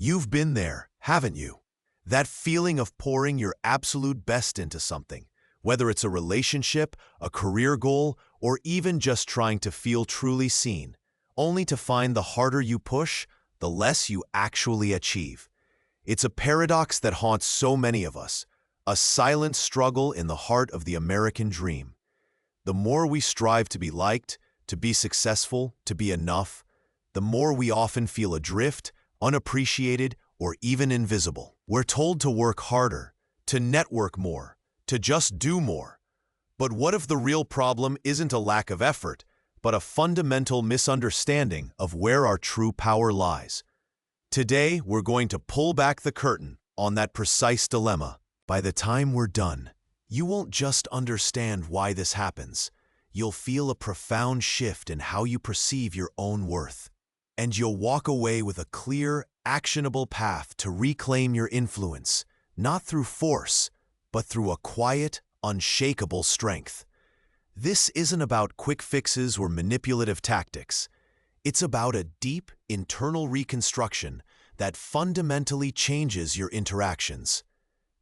You've been there, haven't you? That feeling of pouring your absolute best into something, whether it's a relationship, a career goal, or even just trying to feel truly seen, only to find the harder you push, the less you actually achieve. It's a paradox that haunts so many of us, a silent struggle in the heart of the American dream. The more we strive to be liked, to be successful, to be enough, the more we often feel adrift, unappreciated, or even invisible. We're told to work harder, to network more, to just do more. But what if the real problem isn't a lack of effort, but a fundamental misunderstanding of where our true power lies? Today, we're going to pull back the curtain on that precise dilemma. By the time we're done, you won't just understand why this happens. You'll feel a profound shift in how you perceive your own worth. And you'll walk away with a clear, actionable path to reclaim your influence, not through force, but through a quiet, unshakable strength. This isn't about quick fixes or manipulative tactics. It's about a deep, internal reconstruction that fundamentally changes your interactions.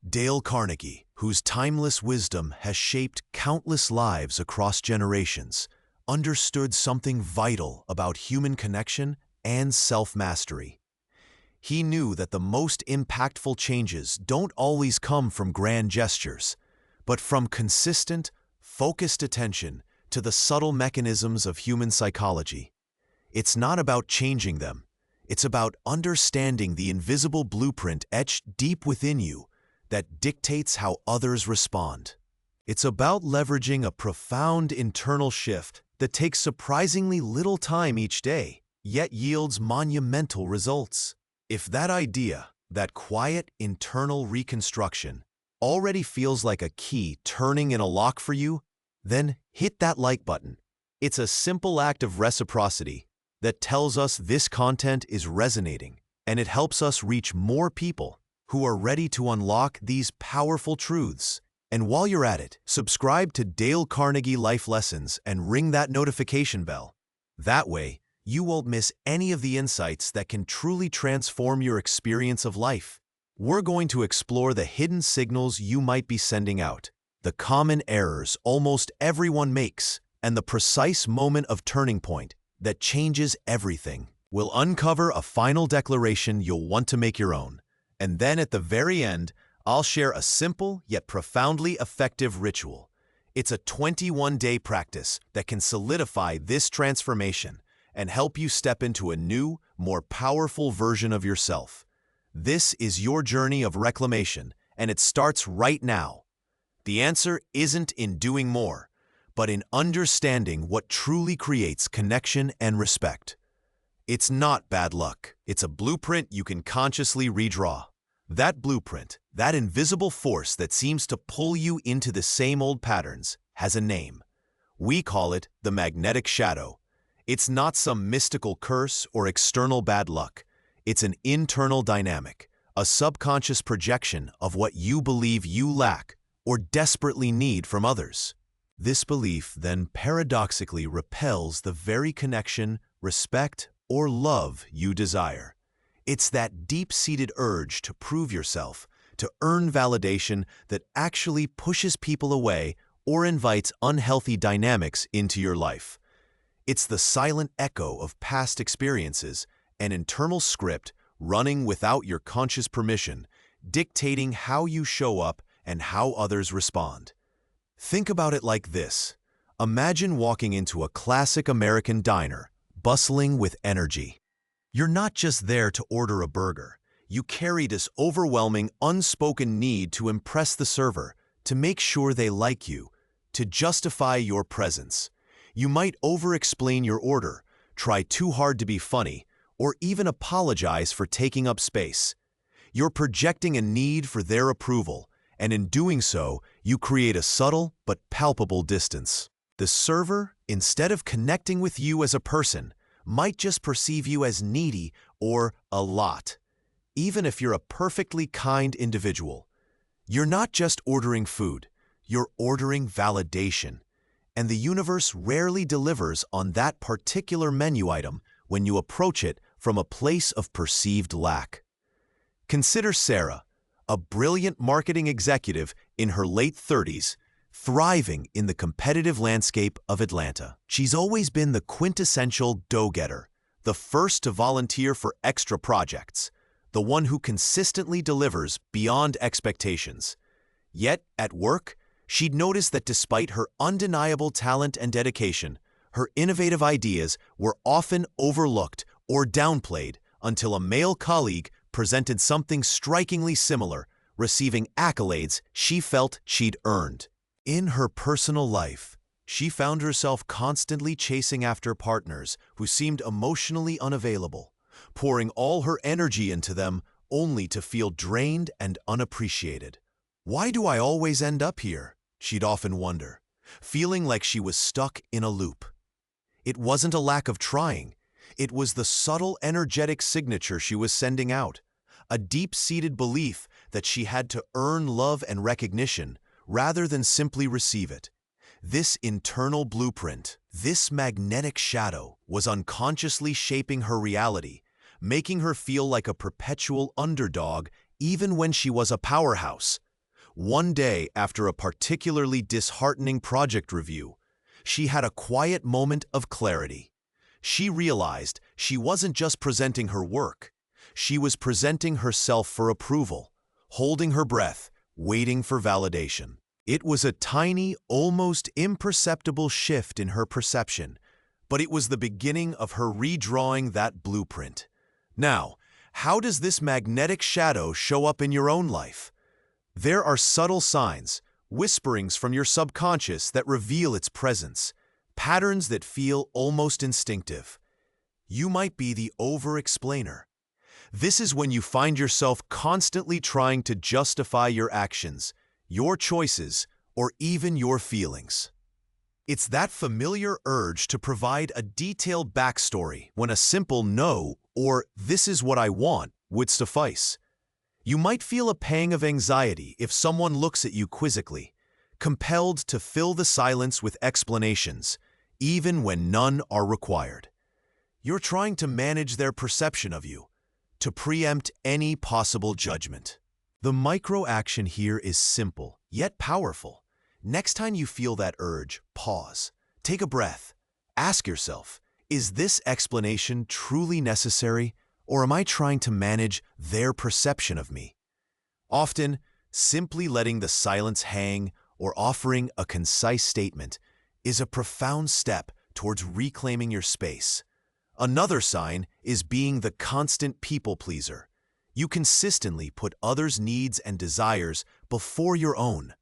Dale Carnegie, whose timeless wisdom has shaped countless lives across generations, understood something vital about human connection and self-mastery. He knew that the most impactful changes don't always come from grand gestures, but from consistent, focused attention to the subtle mechanisms of human psychology. It's not about changing them. It's about understanding the invisible blueprint etched deep within you that dictates how others respond. It's about leveraging a profound internal shift that takes surprisingly little time each day, yet yields monumental results. If that idea, that quiet internal reconstruction, already feels like a key turning in a lock for you, then hit that like button. It's a simple act of reciprocity that tells us this content is resonating, and it helps us reach more people who are ready to unlock these powerful truths. And while you're at it, subscribe to Dale Carnegie Life Lessons and ring that notification bell. That way, you won't miss any of the insights that can truly transform your experience of life. We're going to explore the hidden signals you might be sending out, the common errors almost everyone makes, and the precise moment of turning point that changes everything. We'll uncover a final declaration you'll want to make your own. And then at the very end, I'll share a simple yet profoundly effective ritual. It's a 21-day practice that can solidify this transformation and help you step into a new, more powerful version of yourself. This is your journey of reclamation, and it starts right now. The answer isn't in doing more, but in understanding what truly creates connection and respect. It's not bad luck. It's a blueprint you can consciously redraw. That blueprint, that invisible force that seems to pull you into the same old patterns, has a name. We call it the magnetic shadow. It's not some mystical curse or external bad luck. It's an internal dynamic, a subconscious projection of what you believe you lack or desperately need from others. This belief then paradoxically repels the very connection, respect, or love you desire. It's that deep-seated urge to prove yourself, to earn validation that actually pushes people away or invites unhealthy dynamics into your life. It's the silent echo of past experiences, an internal script running without your conscious permission, dictating how you show up and how others respond. Think about it like this. Imagine walking into a classic American diner, bustling with energy. You're not just there to order a burger. You carry this overwhelming, unspoken need to impress the server, to make sure they like you, to justify your presence. You might over-explain your order, try too hard to be funny, or even apologize for taking up space. You're projecting a need for their approval, and in doing so, you create a subtle but palpable distance. The server, instead of connecting with you as a person, might just perceive you as needy or a lot. Even if you're a perfectly kind individual, you're not just ordering food, you're ordering validation. And the universe rarely delivers on that particular menu item when you approach it from a place of perceived lack. Consider Sarah, a brilliant marketing executive in her late 30s, thriving in the competitive landscape of Atlanta. She's always been the quintessential go-getter, the first to volunteer for extra projects, the one who consistently delivers beyond expectations. Yet, at work, she'd noticed that despite her undeniable talent and dedication, her innovative ideas were often overlooked or downplayed until a male colleague presented something strikingly similar, receiving accolades she felt she'd earned. In her personal life, she found herself constantly chasing after partners who seemed emotionally unavailable, pouring all her energy into them only to feel drained and unappreciated. "Why do I always end up here?" she'd often wonder, feeling like she was stuck in a loop. It wasn't a lack of trying. It was the subtle energetic signature she was sending out, a deep-seated belief that she had to earn love and recognition rather than simply receive it. This internal blueprint, this magnetic shadow, was unconsciously shaping her reality, making her feel like a perpetual underdog even when she was a powerhouse. One day, after a particularly disheartening project review, she had a quiet moment of clarity. She realized she wasn't just presenting her work, she was presenting herself for approval, holding her breath, waiting for validation. It was a tiny, almost imperceptible shift in her perception, but it was the beginning of her redrawing that blueprint. Now, how does this magnetic shadow show up in your own life? There are subtle signs, whisperings from your subconscious that reveal its presence, patterns that feel almost instinctive. You might be the over-explainer. This is when you find yourself constantly trying to justify your actions, your choices, or even your feelings. It's that familiar urge to provide a detailed backstory when a simple "no" or "this is what I want" would suffice. You might feel a pang of anxiety if someone looks at you quizzically, compelled to fill the silence with explanations, even when none are required. You're trying to manage their perception of you, to preempt any possible judgment. The micro-action here is simple, yet powerful. Next time you feel that urge, pause, take a breath, ask yourself, is this explanation truly necessary, or am I trying to manage their perception of me? Often, simply letting the silence hang or offering a concise statement is a profound step towards reclaiming your space. Another sign is being the constant people pleaser. You consistently put others' needs and desires before your own,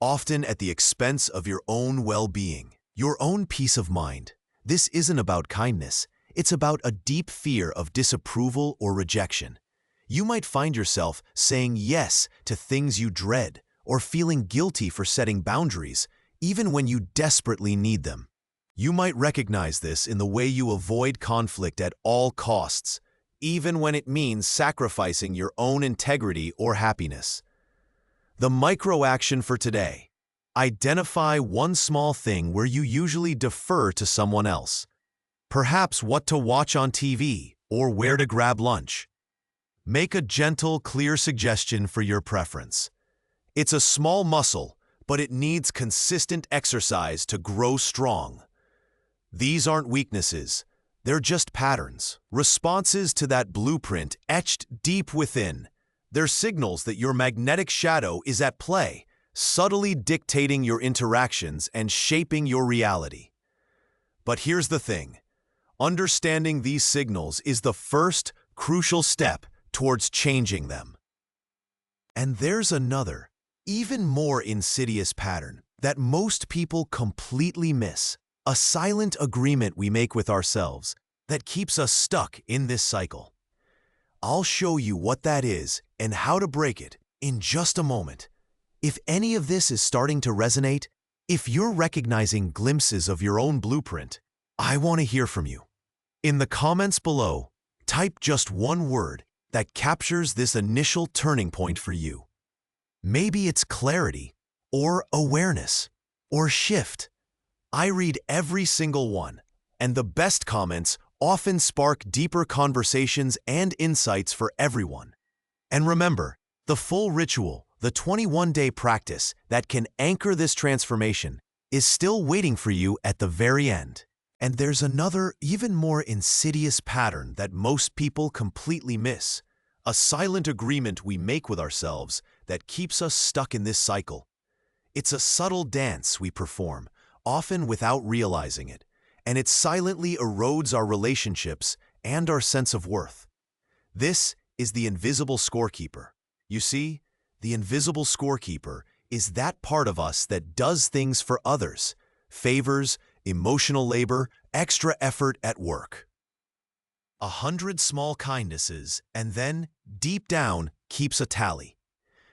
often at the expense of your own well-being, your own peace of mind. This isn't about kindness. It's about a deep fear of disapproval or rejection. You might find yourself saying yes to things you dread or feeling guilty for setting boundaries, even when you desperately need them. You might recognize this in the way you avoid conflict at all costs, even when it means sacrificing your own integrity or happiness. The micro-action for today: identify one small thing where you usually defer to someone else. Perhaps what to watch on TV or where to grab lunch. Make a gentle, clear suggestion for your preference. It's a small muscle, but it needs consistent exercise to grow strong. These aren't weaknesses. They're just patterns, responses to that blueprint etched deep within. They're signals that your magnetic shadow is at play, subtly dictating your interactions and shaping your reality. But here's the thing. Understanding these signals is the first crucial step towards changing them. And there's another, even more insidious pattern that most people completely miss. A silent agreement we make with ourselves that keeps us stuck in this cycle. I'll show you what that is and how to break it in just a moment. If any of this is starting to resonate, if you're recognizing glimpses of your own blueprint, I want to hear from you. In the comments below, type just one word that captures this initial turning point for you. Maybe it's clarity, or awareness, or shift. I read every single one, and the best comments often spark deeper conversations and insights for everyone. And remember, the full ritual, the 21-day practice that can anchor this transformation, is still waiting for you at the very end. And there's another, even more insidious pattern that most people completely miss, a silent agreement we make with ourselves that keeps us stuck in this cycle. It's a subtle dance we perform, often without realizing it, and it silently erodes our relationships and our sense of worth. This is the invisible scorekeeper. You see, the invisible scorekeeper is that part of us that does things for others, favors, emotional labor, extra effort at work. 100 small kindnesses, and then, deep down, keeps a tally.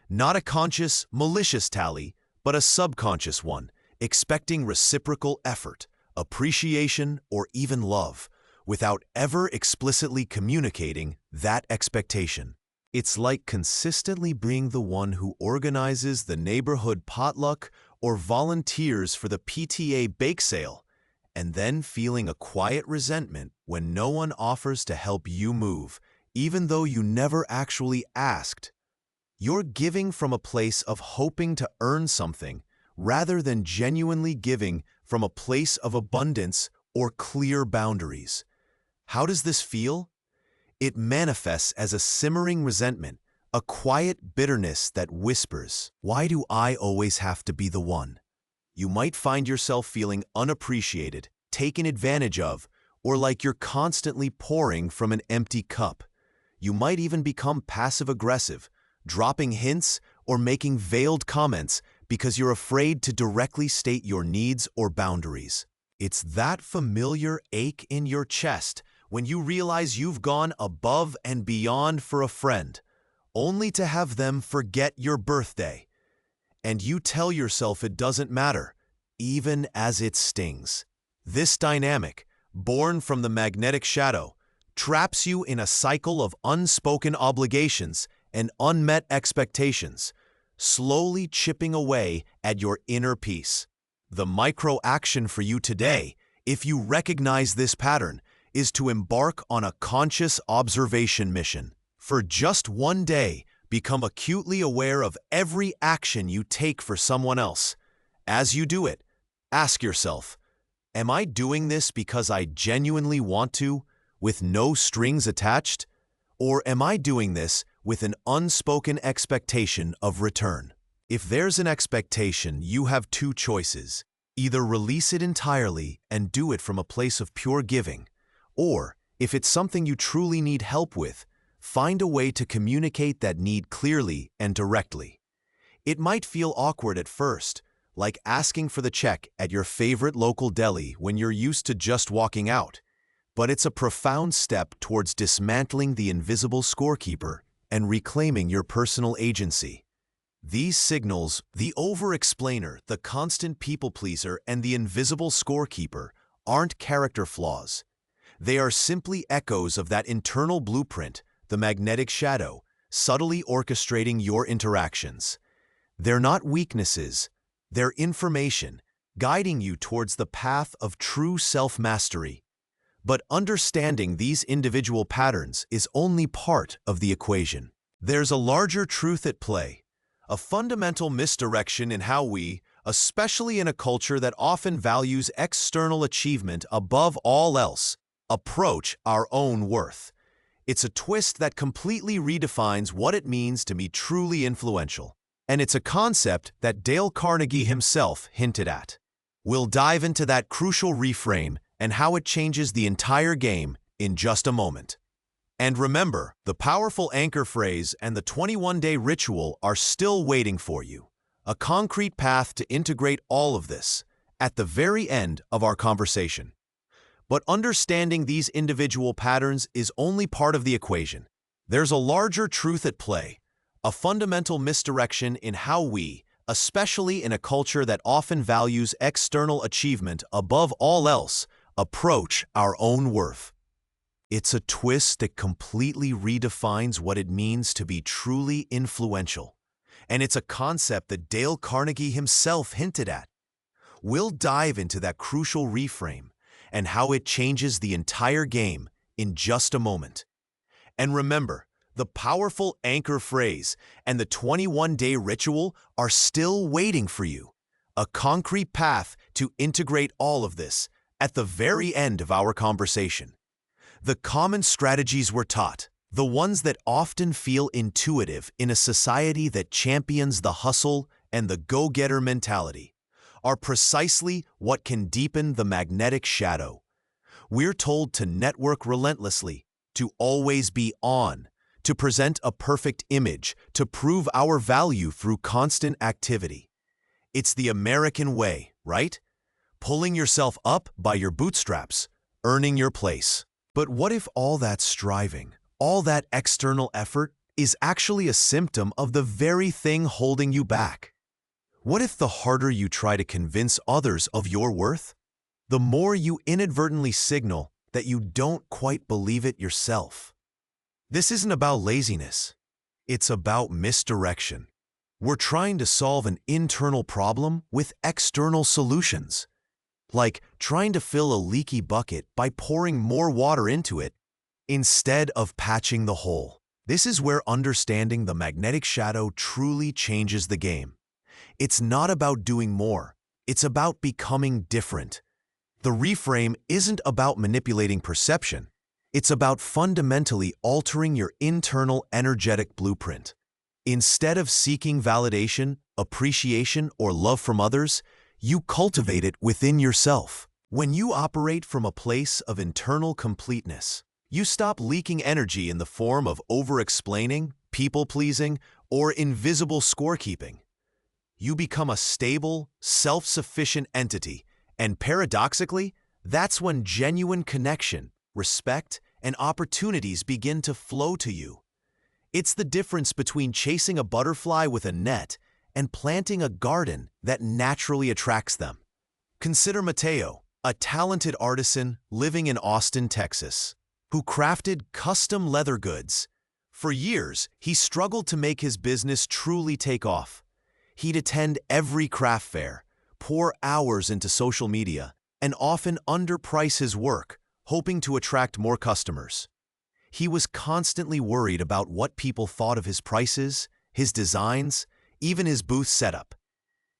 Not a conscious, malicious tally, but a subconscious one, expecting reciprocal effort, appreciation, or even love, without ever explicitly communicating that expectation. It's like consistently being the one who organizes the neighborhood potluck or volunteers for the PTA bake sale, and then feeling a quiet resentment when no one offers to help you move, even though you never actually asked. You're giving from a place of hoping to earn something, rather than genuinely giving from a place of abundance or clear boundaries. How does this feel? It manifests as a simmering resentment, a quiet bitterness that whispers, "Why do I always have to be the one?" You might find yourself feeling unappreciated, taken advantage of, or like you're constantly pouring from an empty cup. You might even become passive-aggressive, dropping hints or making veiled comments because you're afraid to directly state your needs or boundaries. It's that familiar ache in your chest when you realize you've gone above and beyond for a friend, only to have them forget your birthday. And you tell yourself it doesn't matter, even as it stings. This dynamic, born from the magnetic shadow, traps you in a cycle of unspoken obligations and unmet expectations, slowly chipping away at your inner peace. The micro-action for you today, if you recognize this pattern, is to embark on a conscious observation mission. For just one day, become acutely aware of every action you take for someone else. As you do it, ask yourself, am I doing this because I genuinely want to, with no strings attached? Or am I doing this with an unspoken expectation of return? If there's an expectation, you have two choices. Either release it entirely and do it from a place of pure giving, or, if it's something you truly need help with, find a way to communicate that need clearly and directly. It might feel awkward at first, like asking for the check at your favorite local deli when you're used to just walking out, but it's a profound step towards dismantling the invisible scorekeeper and reclaiming your personal agency. These signals, the over-explainer, the constant people-pleaser, and the invisible scorekeeper, aren't character flaws. They are simply echoes of that internal blueprint, the magnetic shadow, subtly orchestrating your interactions. They're not weaknesses, they're information, guiding you towards the path of true self-mastery. But understanding these individual patterns is only part of the equation. There's a larger truth at play, a fundamental misdirection in how we, especially in a culture that often values external achievement above all else, approach our own worth. It's a twist that completely redefines what it means to be truly influential. And it's a concept that Dale Carnegie himself hinted at. We'll dive into that crucial reframe and how it changes the entire game in just a moment. And remember, the powerful anchor phrase and the 21-day ritual are still waiting for you. A concrete path to integrate all of this at the very end of our conversation. But understanding these individual patterns is only part of the equation. There's a larger truth at play, a fundamental misdirection in how we, especially in a culture that often values external achievement above all else, approach our own worth. It's a twist that completely redefines what it means to be truly influential. And it's a concept that Dale Carnegie himself hinted at. We'll dive into that crucial reframe and how it changes the entire game in just a moment. And remember, The powerful anchor phrase and the 21-day ritual are still waiting for you. A concrete path to integrate all of this at the very end of our conversation. The common strategies we're taught, the ones that often feel intuitive in a society that champions the hustle and the go-getter mentality, are precisely what can deepen the magnetic shadow. We're told to network relentlessly, to always be on, to present a perfect image, to prove our value through constant activity. It's the American way, right? Pulling yourself up by your bootstraps, earning your place. But what if all that striving, all that external effort, is actually a symptom of the very thing holding you back? What if the harder you try to convince others of your worth, the more you inadvertently signal that you don't quite believe it yourself? This isn't about laziness. It's about misdirection. We're trying to solve an internal problem with external solutions, like trying to fill a leaky bucket by pouring more water into it instead of patching the hole. This is where understanding the magnetic shadow truly changes the game. It's not about doing more. It's about becoming different. The reframe isn't about manipulating perception. It's about fundamentally altering your internal energetic blueprint. Instead of seeking validation, appreciation, or love from others, you cultivate it within yourself. When you operate from a place of internal completeness, you stop leaking energy in the form of over-explaining, people-pleasing, or invisible scorekeeping. You become a stable, self-sufficient entity, and paradoxically, that's when genuine connection, respect, and opportunities begin to flow to you. It's the difference between chasing a butterfly with a net and planting a garden that naturally attracts them. Consider Mateo, a talented artisan living in Austin, Texas, who crafted custom leather goods. For years, he struggled to make his business truly take off. He'd attend every craft fair, pour hours into social media, and often underprice his work, hoping to attract more customers. He was constantly worried about what people thought of his prices, his designs, even his booth setup.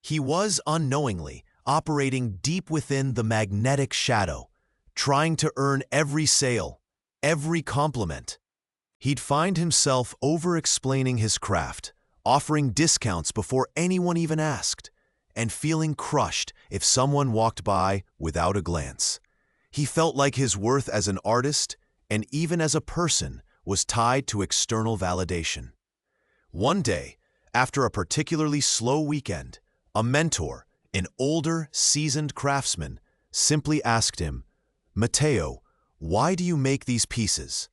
He was unknowingly operating deep within the magnetic shadow, trying to earn every sale, every compliment. He'd find himself over-explaining his craft, offering discounts before anyone even asked, and feeling crushed if someone walked by without a glance. He felt like his worth as an artist and even as a person was tied to external validation. One day, after a particularly slow weekend, a mentor, an older, seasoned craftsman, simply asked him, "Mateo, why do you make these pieces?"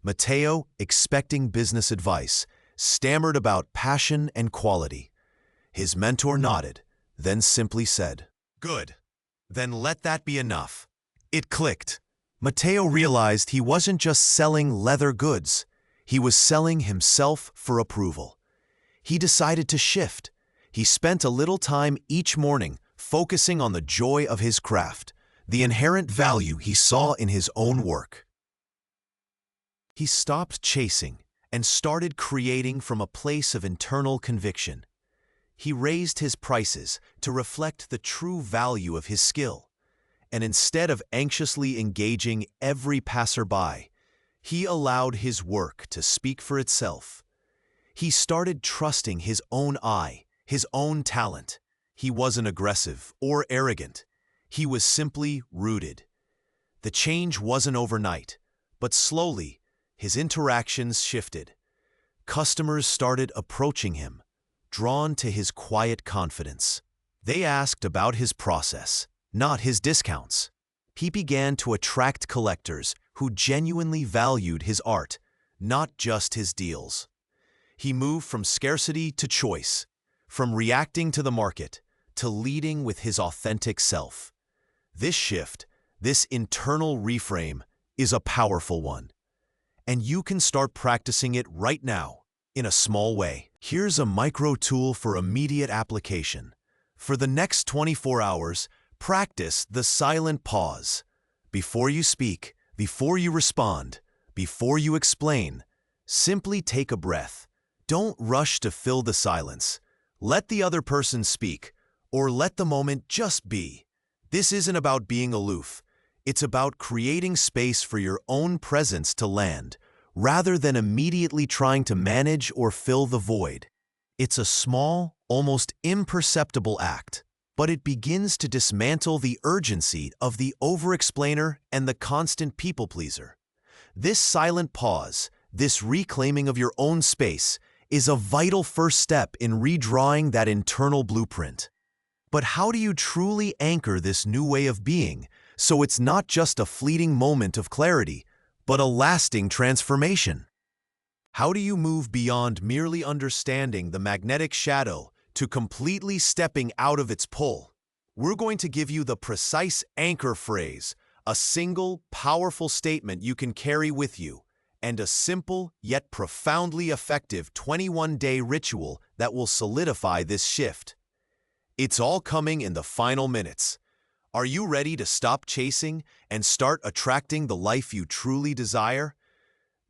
Mateo, expecting business advice, stammered about passion and quality. His mentor nodded, then simply said, "Good. Then let that be enough." It clicked. Mateo realized he wasn't just selling leather goods. He was selling himself for approval. He decided to shift. He spent a little time each morning focusing on the joy of his craft, the inherent value he saw in his own work. He stopped chasing and started creating from a place of internal conviction. He raised his prices to reflect the true value of his skill, and instead of anxiously engaging every passerby, he allowed his work to speak for itself. He started trusting his own eye, his own talent. He wasn't aggressive or arrogant. He was simply rooted. The change wasn't overnight, but slowly, his interactions shifted. Customers started approaching him, drawn to his quiet confidence. They asked about his process, not his discounts. He began to attract collectors who genuinely valued his art, not just his deals. He moved from scarcity to choice, from reacting to the market to leading with his authentic self. This shift, this internal reframe, is a powerful one. And you can start practicing it right now, in a small way. Here's a micro tool for immediate application. For the next 24 hours, practice the silent pause. Before you speak, before you respond, before you explain, Simply take a breath. Don't rush to fill the silence. Let the other person speak, or let the moment just be. This isn't about being aloof. It's about creating space for your own presence to land, rather than immediately trying to manage or fill the void. It's a small, almost imperceptible act, but it begins to dismantle the urgency of the over-explainer and the constant people-pleaser. This silent pause, this reclaiming of your own space, is a vital first step in redrawing that internal blueprint. But how do you truly anchor this new way of being so it's not just a fleeting moment of clarity, but a lasting transformation? How do you move beyond merely understanding the magnetic shadow to completely stepping out of its pull? We're going to give you the precise anchor phrase, a single, powerful statement you can carry with you, and a simple yet profoundly effective 21-day ritual that will solidify this shift. It's all coming in the final minutes. Are you ready to stop chasing and start attracting the life you truly desire?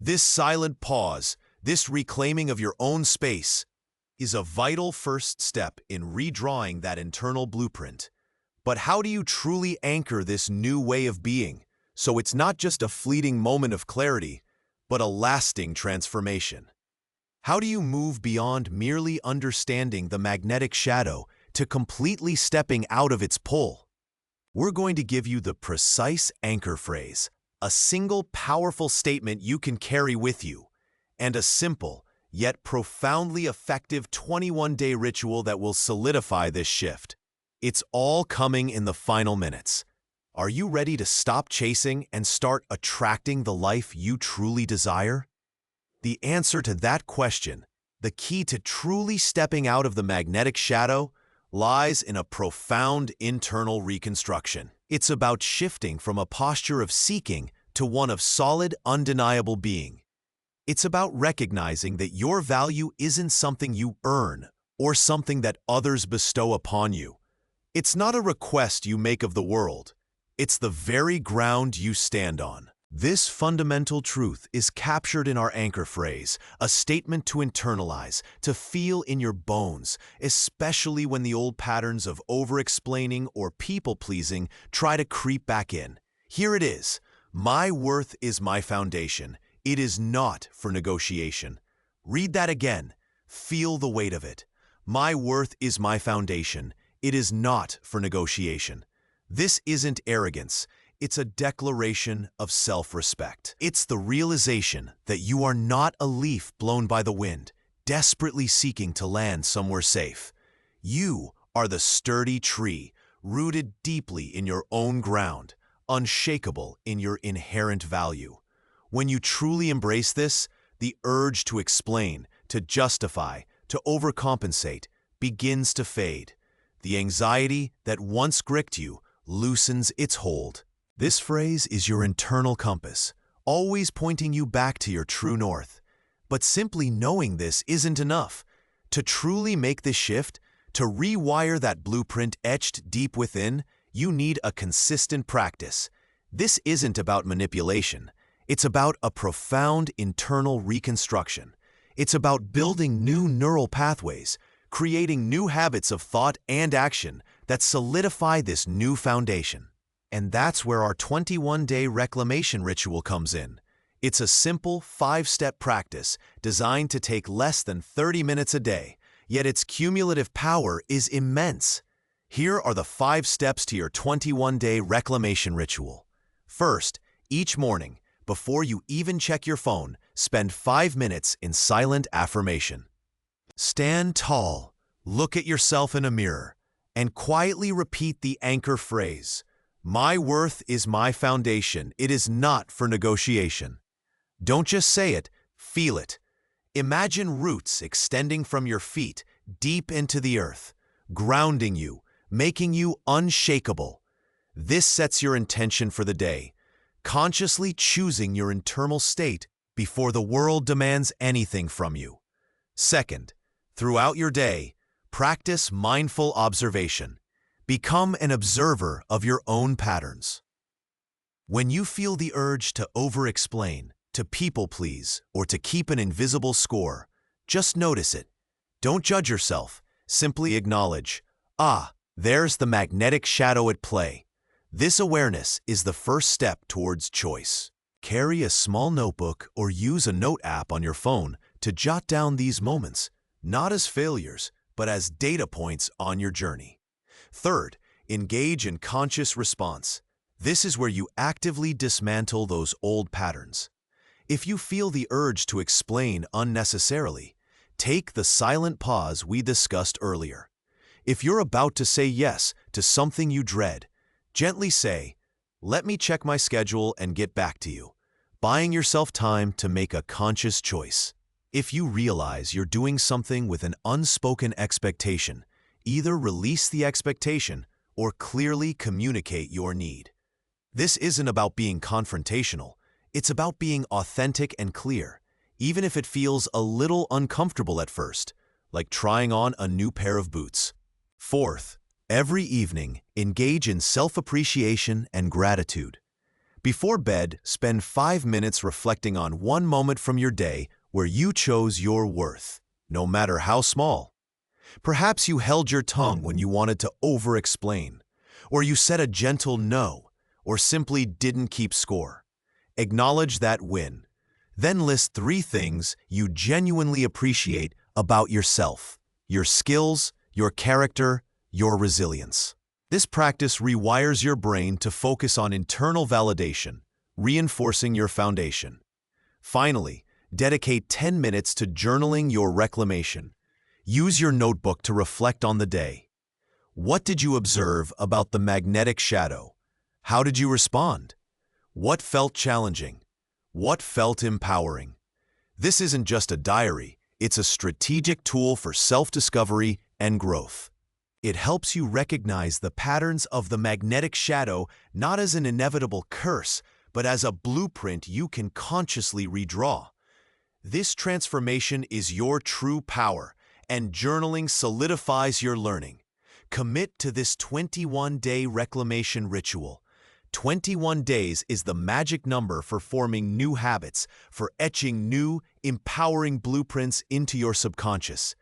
This silent pause, this reclaiming of your own space, is a vital first step in redrawing that internal blueprint. But how do you truly anchor this new way of being so it's not just a fleeting moment of clarity, but a lasting transformation? How do you move beyond merely understanding the magnetic shadow to completely stepping out of its pull? We're going to give you the precise anchor phrase, a single powerful statement you can carry with you, and a simple yet profoundly effective 21-day ritual that will solidify this shift. It's all coming in the final minutes. Are you ready to stop chasing and start attracting the life you truly desire? The answer to that question, the key to truly stepping out of the magnetic shadow, lies in a profound internal reconstruction. It's about shifting from a posture of seeking to one of solid, undeniable being. It's about recognizing that your value isn't something you earn or something that others bestow upon you. It's not a request you make of the world. It's the very ground you stand on. This fundamental truth is captured in our anchor phrase, a statement to internalize, to feel in your bones, especially when the old patterns of over-explaining or people-pleasing try to creep back in. Here it is. My worth is my foundation. It is not for negotiation. Read that again. Feel the weight of it. My worth is my foundation. It is not for negotiation. This isn't arrogance. It's a declaration of self-respect. It's the realization that you are not a leaf blown by the wind, desperately seeking to land somewhere safe. You are the sturdy tree, rooted deeply in your own ground, unshakable in your inherent value. When you truly embrace this, the urge to explain, to justify, to overcompensate begins to fade. The anxiety that once gripped you loosens its hold. This phrase is your internal compass, always pointing you back to your true north. But simply knowing this isn't enough. To truly make this shift, to rewire that blueprint etched deep within, you need a consistent practice. This isn't about manipulation. It's about a profound internal reconstruction. It's about building new neural pathways, creating new habits of thought and action that solidify this new foundation. And that's where our 21-day reclamation ritual comes in. It's a simple 5-step practice designed to take less than 30 minutes a day, yet its cumulative power is immense. Here are the 5 steps to your 21-day reclamation ritual. First, each morning, before you even check your phone, spend 5 minutes in silent affirmation. Stand tall, look at yourself in a mirror, and quietly repeat the anchor phrase, "My worth is my foundation. It is not for negotiation." Don't just say it, feel it. Imagine roots extending from your feet deep into the earth, grounding you, making you unshakable. This sets your intention for the day, consciously choosing your internal state before the world demands anything from you. Second, throughout your day, practice mindful observation. Become an observer of your own patterns. When you feel the urge to over-explain, to people please, or to keep an invisible score. Just notice it. Don't judge yourself. Simply acknowledge, ah, there's the magnetic shadow at play. This awareness is the first step towards choice. Carry a small notebook or use a note app on your phone to jot down these moments, not as failures, but as data points on your journey. Third, engage in conscious response. This is where you actively dismantle those old patterns. If you feel the urge to explain unnecessarily, take the silent pause we discussed earlier. If you're about to say yes to something you dread, gently say, "Let me check my schedule and get back to you," buying yourself time to make a conscious choice. If you realize you're doing something with an unspoken expectation, either release the expectation or clearly communicate your need. This isn't about being confrontational. It's about being authentic and clear, even if it feels a little uncomfortable at first, like trying on a new pair of boots. Fourth, every evening, engage in self-appreciation and gratitude. Before bed, spend 5 minutes reflecting on one moment from your day where you chose your worth, no matter how small. Perhaps you held your tongue when you wanted to over-explain, or you said a gentle no, or simply didn't keep score. Acknowledge that win. Then list 3 things you genuinely appreciate about yourself: your skills, your character, your resilience. This practice rewires your brain to focus on internal validation, reinforcing your foundation. Finally, dedicate 10 minutes to journaling your reclamation. Use your notebook to reflect on the day. What did you observe about the magnetic shadow? How did you respond? What felt challenging? What felt empowering? This isn't just a diary, it's a strategic tool for self-discovery and growth. It helps you recognize the patterns of the magnetic shadow not as an inevitable curse, but as a blueprint you can consciously redraw. This transformation is your true power, and journaling solidifies your learning. Commit to this 21-day reclamation ritual. 21 days is the magic number for forming new habits, for etching new, empowering blueprints into your subconscious.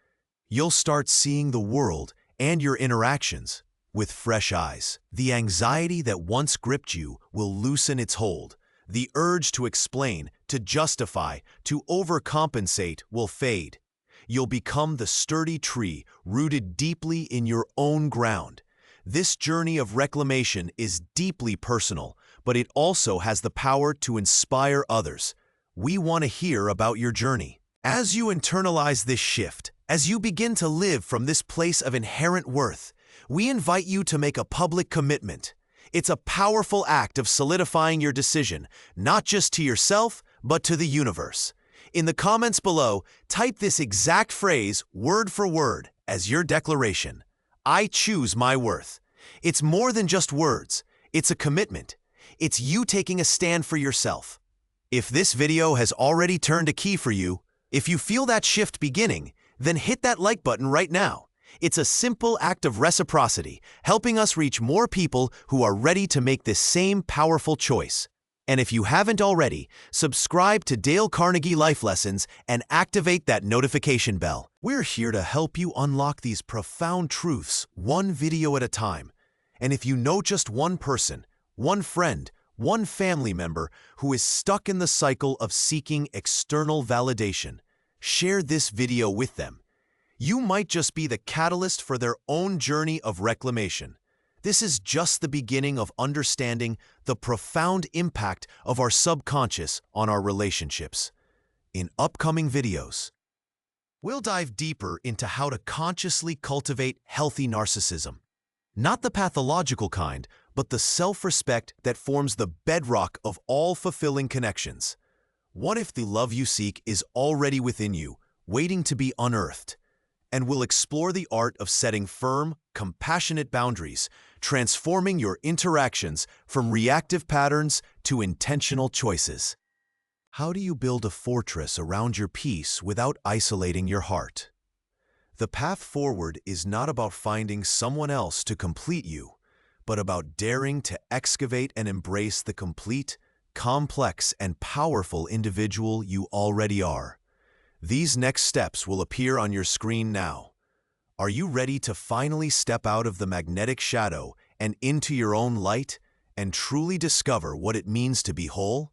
You'll start seeing the world and your interactions with fresh eyes. The anxiety that once gripped you will loosen its hold. The urge to explain, to justify, to overcompensate will fade. You'll become the sturdy tree rooted deeply in your own ground. This journey of reclamation is deeply personal, but it also has the power to inspire others. We want to hear about your journey. As you internalize this shift, as you begin to live from this place of inherent worth, we invite you to make a public commitment. It's a powerful act of solidifying your decision, not just to yourself, but to the universe. In the comments below, type this exact phrase, word for word, as your declaration. I choose my worth. It's more than just words. It's a commitment. It's you taking a stand for yourself. If this video has already turned a key for you, if you feel that shift beginning, then hit that like button right now. It's a simple act of reciprocity, helping us reach more people who are ready to make this same powerful choice. And if you haven't already, subscribe to Dale Carnegie Life Lessons and activate that notification bell. We're here to help you unlock these profound truths one video at a time. And if you know just one person, one friend, one family member who is stuck in the cycle of seeking external validation, share this video with them. You might just be the catalyst for their own journey of reclamation. This is just the beginning of understanding the profound impact of our subconscious on our relationships. In upcoming videos, we'll dive deeper into how to consciously cultivate healthy narcissism. Not the pathological kind, but the self-respect that forms the bedrock of all fulfilling connections. What if the love you seek is already within you, waiting to be unearthed? And we'll explore the art of setting firm, compassionate boundaries, transforming your interactions from reactive patterns to intentional choices. How do you build a fortress around your peace without isolating your heart? The path forward is not about finding someone else to complete you, but about daring to excavate and embrace the complete, complex and powerful individual you already are. These next steps will appear on your screen now. Are you ready to finally step out of the magnetic shadow and into your own light and truly discover what it means to be whole?